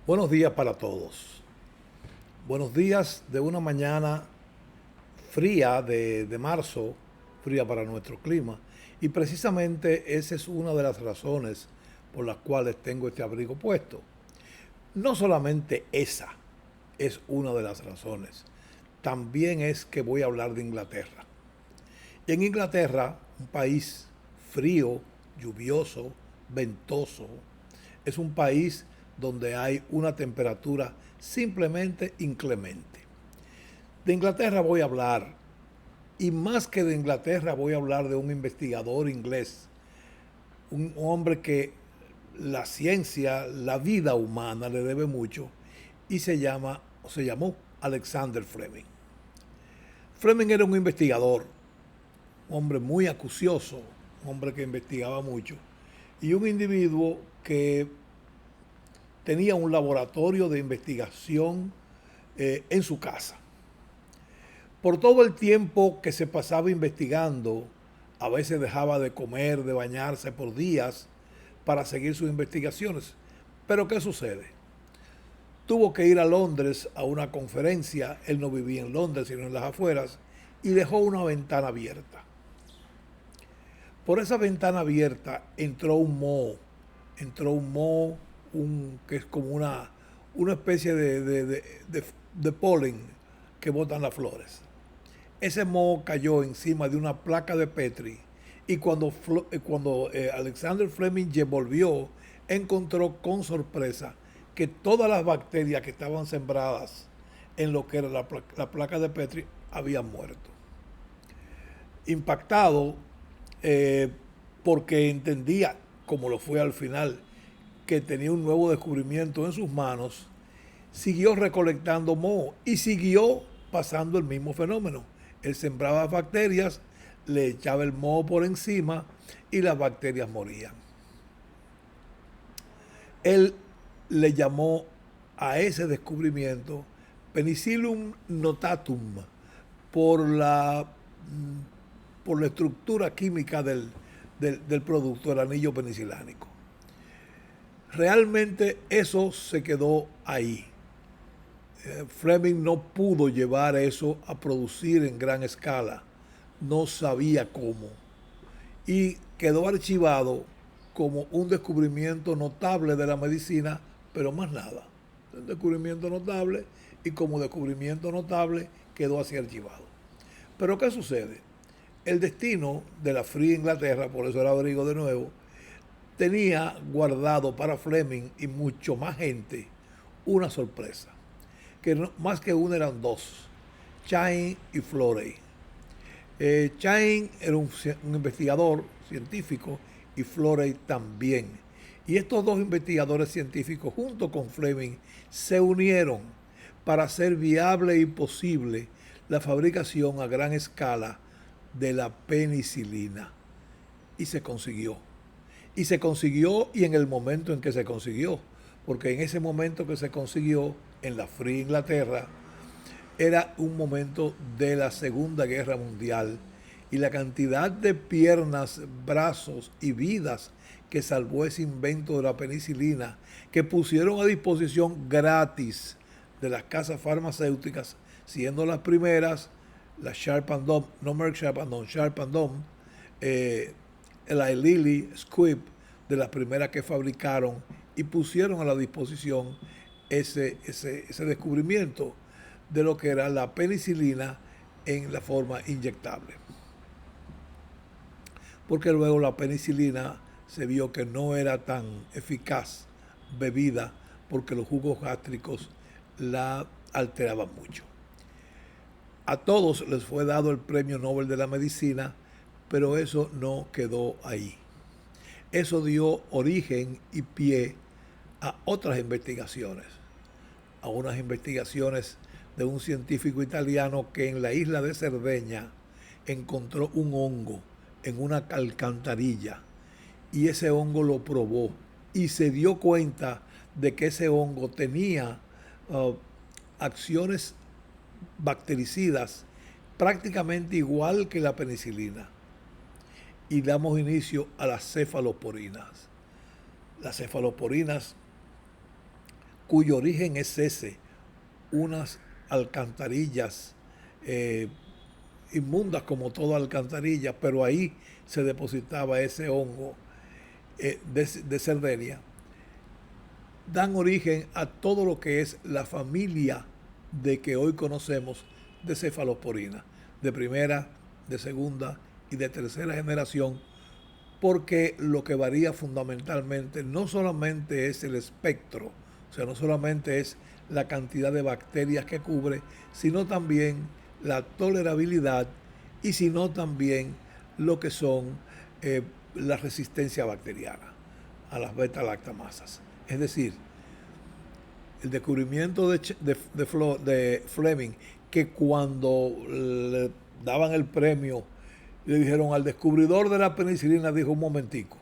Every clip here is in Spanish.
Buenos días para todos. Buenos días de una mañana fría de marzo, fría para nuestro clima. Y precisamente esa es una de las razones por las cuales tengo este abrigo puesto. No solamente esa es una de las razones, también es que voy a hablar de Inglaterra. Y en Inglaterra, un país frío, lluvioso, ventoso, es un país donde hay una temperatura simplemente inclemente. De Inglaterra voy a hablar, y más que de Inglaterra voy a hablar de un investigador inglés, un hombre que la ciencia, la vida humana le debe mucho, y se llamó Alexander Fleming. Fleming era un investigador, un hombre muy acucioso, un hombre que investigaba mucho, y un individuo que tenía un laboratorio de investigación en su casa. Por todo el tiempo que se pasaba investigando, a veces dejaba de comer, de bañarse por días para seguir sus investigaciones. Pero ¿qué sucede? Tuvo que ir a Londres a una conferencia, él no vivía en Londres, sino en las afueras, y dejó una ventana abierta. Por esa ventana abierta entró un moho, que es como una especie de polen que botan las flores. Ese moho cayó encima de una placa de Petri y cuando Alexander Fleming volvió, encontró con sorpresa que todas las bacterias que estaban sembradas en lo que era la placa de Petri habían muerto. Impactado, eh, porque entendía, como lo fue al final, que tenía un nuevo descubrimiento en sus manos, siguió recolectando moho y siguió pasando el mismo fenómeno. Él sembraba bacterias, le echaba el moho por encima y las bacterias morían. Él le llamó a ese descubrimiento Penicillium notatum por por la estructura química del producto, el anillo penicilánico. Realmente eso se quedó ahí. Fleming no pudo llevar eso a producir en gran escala, no sabía cómo, y quedó archivado como un descubrimiento notable de la medicina, pero más nada. Un descubrimiento notable, y como descubrimiento notable quedó así archivado. Pero ¿qué sucede? El destino de la fría Inglaterra, por eso era abrigo de nuevo, tenía guardado para Fleming y mucho más gente una sorpresa, que no, más que una eran dos, Chain y Florey. Chain era un investigador científico y Florey también. Y estos dos investigadores científicos, junto con Fleming, se unieron para hacer viable y posible la fabricación a gran escala de la penicilina. Y se consiguió. Y se consiguió y en el momento en que se consiguió. Porque en ese momento que se consiguió, en la fría Inglaterra, era un momento de la Segunda Guerra Mundial y la cantidad de piernas, brazos y vidas que salvó ese invento de la penicilina, que pusieron a disposición gratis de las casas farmacéuticas, siendo las primeras, la Sharp and Dohme, no Merck Sharp and Dohme, Sharp and Dohme, la Lilly Squibb, de las primeras que fabricaron y pusieron a la disposición ese descubrimiento de lo que era la penicilina en la forma inyectable. Porque luego la penicilina se vio que no era tan eficaz bebida porque los jugos gástricos la alteraban mucho. A todos les fue dado el Premio Nobel de la Medicina, pero eso no quedó ahí. Eso dio origen y pie a otras investigaciones, a unas investigaciones de un científico italiano que en la isla de Cerdeña encontró un hongo en una alcantarilla y ese hongo lo probó y se dio cuenta de que ese hongo tenía acciones bactericidas prácticamente igual que la penicilina y damos inicio a las cefaloporinas. Las cefaloporinas cuyo origen es ese, unas alcantarillas inmundas como toda alcantarilla, pero ahí se depositaba ese hongo de Cerderia, dan origen a todo lo que es la familia de que hoy conocemos de cefalosporina, de primera, de segunda y de tercera generación, porque lo que varía fundamentalmente no solamente es el espectro, o sea, no solamente es la cantidad de bacterias que cubre, sino también la tolerabilidad y sino también lo que son la resistencia bacteriana a las beta-lactamasas. Es decir, el descubrimiento de Fleming, que cuando le daban el premio, le dijeron al descubridor de la penicilina, dijo: un momentico,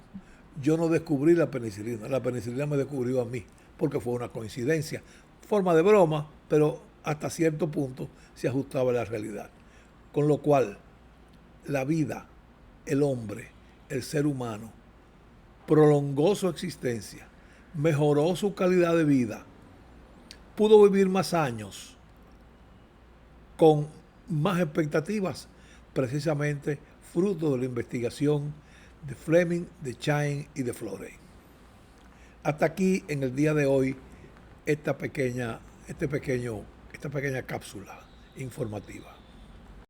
yo no descubrí la penicilina me descubrió a mí, porque fue una coincidencia, forma de broma, pero hasta cierto punto se ajustaba a la realidad. Con lo cual, la vida, el hombre, el ser humano, prolongó su existencia, mejoró su calidad de vida, pudo vivir más años, con más expectativas, precisamente fruto de la investigación de Fleming, de Chain y de Florey. Hasta aquí en el día de hoy esta pequeña cápsula informativa.